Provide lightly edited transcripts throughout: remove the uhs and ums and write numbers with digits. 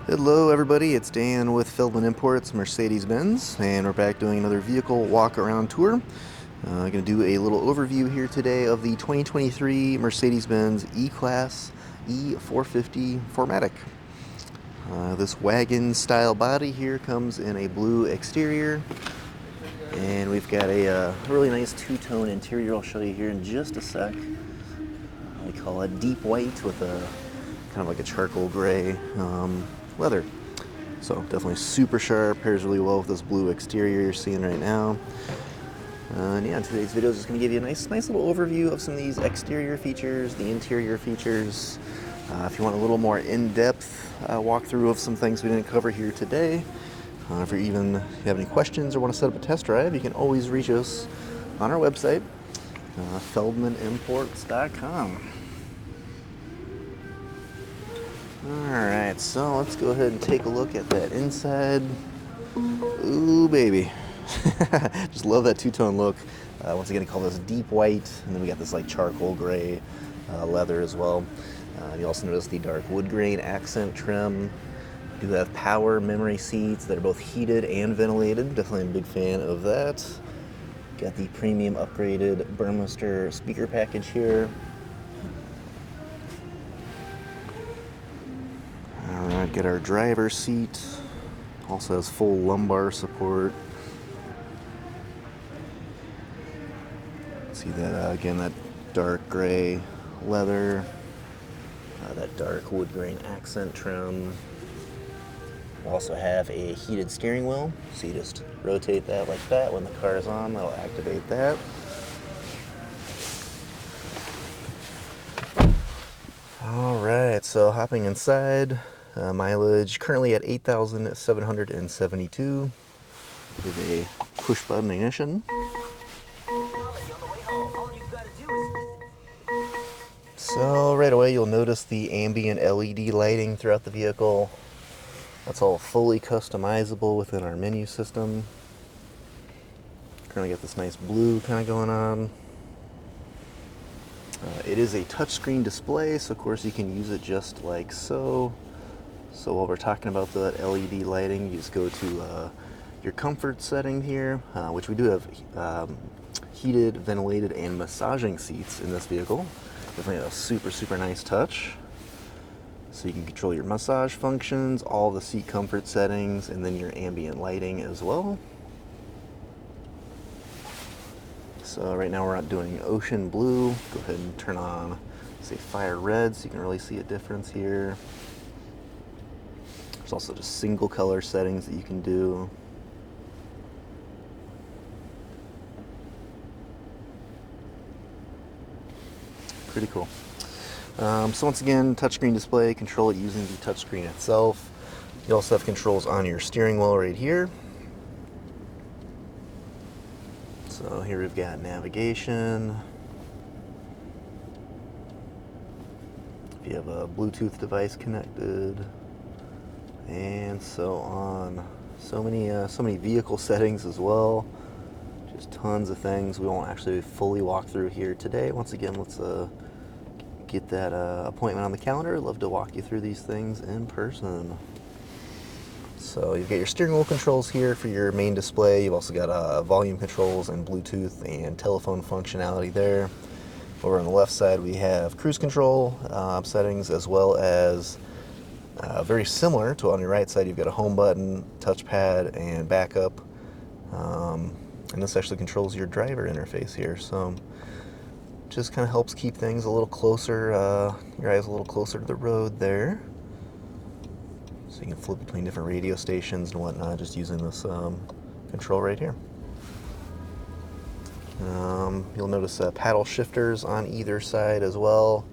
Hello everybody, it's Dan with Feldmann Imports, Mercedes-Benz, and we're back doing another vehicle walk-around tour. I'm going to do a little overview here today of the 2023 Mercedes-Benz E-Class E450 4MATIC. This wagon-style body here comes in a blue exterior, and we've got a really nice two-tone interior I'll show you here in just a sec. We call it deep white with a kind of like a charcoal gray leather. So definitely super sharp, pairs really well with this blue exterior you're seeing right now. And yeah, today's video is just going to give you a nice little overview of some of these exterior features, the interior features. If you want a little more in-depth walkthrough of some things we didn't cover here today, if you have any questions or want to set up a test drive, you can always reach us on our website, feldmanimports.com. Alright, so let's go ahead and take a look at that inside. Ooh, baby. Just love that two-tone look. Once again, I call this deep white, and then we got this like charcoal gray leather as well. You also notice the dark wood grain accent trim. We do have power memory seats that are both heated and ventilated. Definitely a big fan of that. Got the premium upgraded Burmester speaker package here. Alright, get our driver's seat. Also has full lumbar support. See that, again, that dark gray leather. That dark wood grain accent trim. We'll also have a heated steering wheel. So you just rotate that like that. When the car is on, that'll activate that. Alright, so hopping inside. Mileage currently at 8,772 with a push button ignition. So right away you'll notice the ambient LED lighting throughout the vehicle. That's all fully customizable within our menu system. Currently got this nice blue kind of going on. It is a touchscreen display, so of course you can use it just like so. So while we're talking about the LED lighting, you just go to your comfort setting here, which we do have heated, ventilated, and massaging seats in this vehicle. Definitely a super nice touch. So you can control your massage functions, all the seat comfort settings, and then your ambient lighting as well. So right now we're not doing ocean blue. Go ahead and turn on, say, fire red, so you can really see a difference here. There's also just single color settings that you can do. Pretty cool. So once again, touchscreen display, control it using the touchscreen itself. You also have controls on your steering wheel right here. So here we've got navigation. If you have a Bluetooth device connected, and so on. So many vehicle settings as well. Just tons of things we won't actually fully walk through here today. Once again, let's get that appointment on the calendar. I'd love to walk you through these things in person. So you've got your steering wheel controls here for your main display. You've also got volume controls and Bluetooth and telephone functionality there. Over on the left side we have cruise control settings, as well as very similar to on your right side, you've got a home button, touchpad, and backup. And this actually controls your driver interface here. So just kind of helps keep things a little closer, your eyes a little closer to the road there. So you can flip between different radio stations and whatnot just using this control right here. You'll notice paddle shifters on either side as well.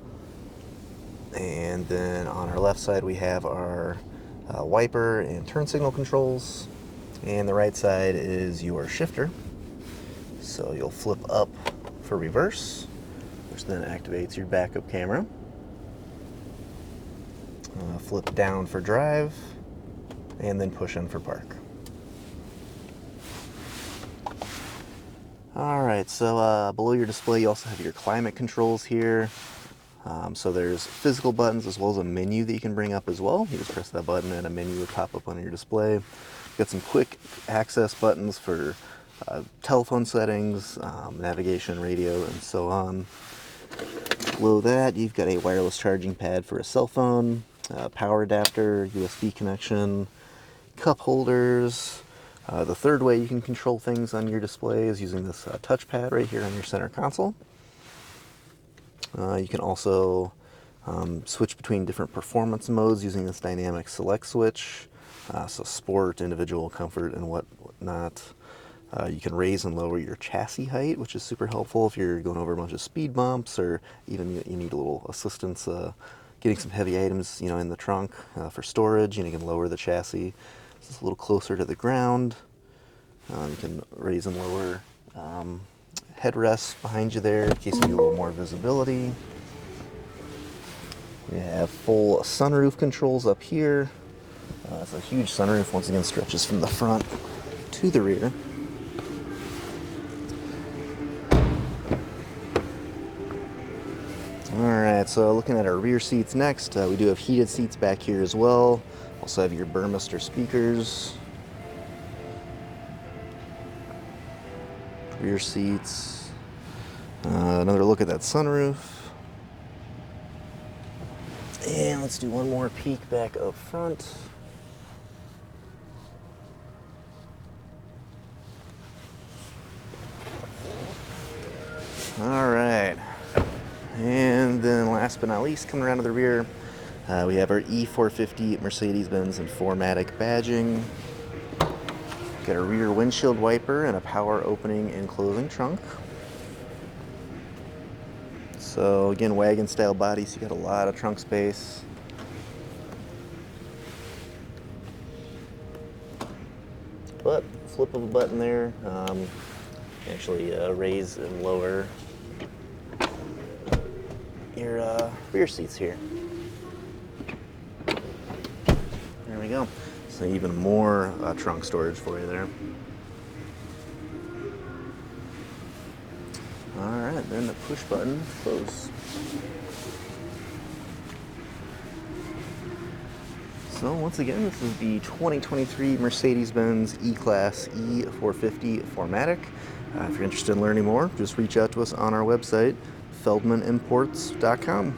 And then on our left side we have our wiper and turn signal controls. And the right side is your shifter. So you'll flip up for reverse, which then activates your backup camera. Flip down for drive, and then push in for park. Alright, so below your display you also have your climate controls here. So there's physical buttons as well as a menu that you can bring up as well. You just press that button and a menu would pop up on your display. You've got some quick access buttons for telephone settings, navigation, radio, and so on. Below that, you've got a wireless charging pad for a cell phone, power adapter, USB connection, cup holders. The third way you can control things on your display is using this touchpad right here on your center console. You can also switch between different performance modes using this dynamic select switch. So sport, individual, comfort, and whatnot. You can raise and lower your chassis height, which is super helpful if you're going over a bunch of speed bumps, or even you need a little assistance getting some heavy items, in the trunk for storage. You can lower the chassis so it's a little closer to the ground. You can raise and lower headrests behind you there in case you need a little more visibility. We have full sunroof controls up here. It's a huge sunroof, once again stretches from the front to the rear. Alright, so looking at our rear seats next, we do have heated seats back here as well. Also have your Burmester speakers. Rear seats. Another look at that sunroof. And let's do one more peek back up front. Alright. And then last but not least, coming around to the rear, we have our E450 Mercedes-Benz and 4MATIC badging. Got a rear windshield wiper and a power opening and closing trunk. So again, wagon style body, so you got a lot of trunk space. But flip of a button there, actually raise and lower your rear seats here. There we go. So even more trunk storage for you there. Alright, then the push button close. So once again, this is the 2023 Mercedes-Benz E-Class E450 4MATIC. If you're interested in learning more, just reach out to us on our website, feldmanimports.com.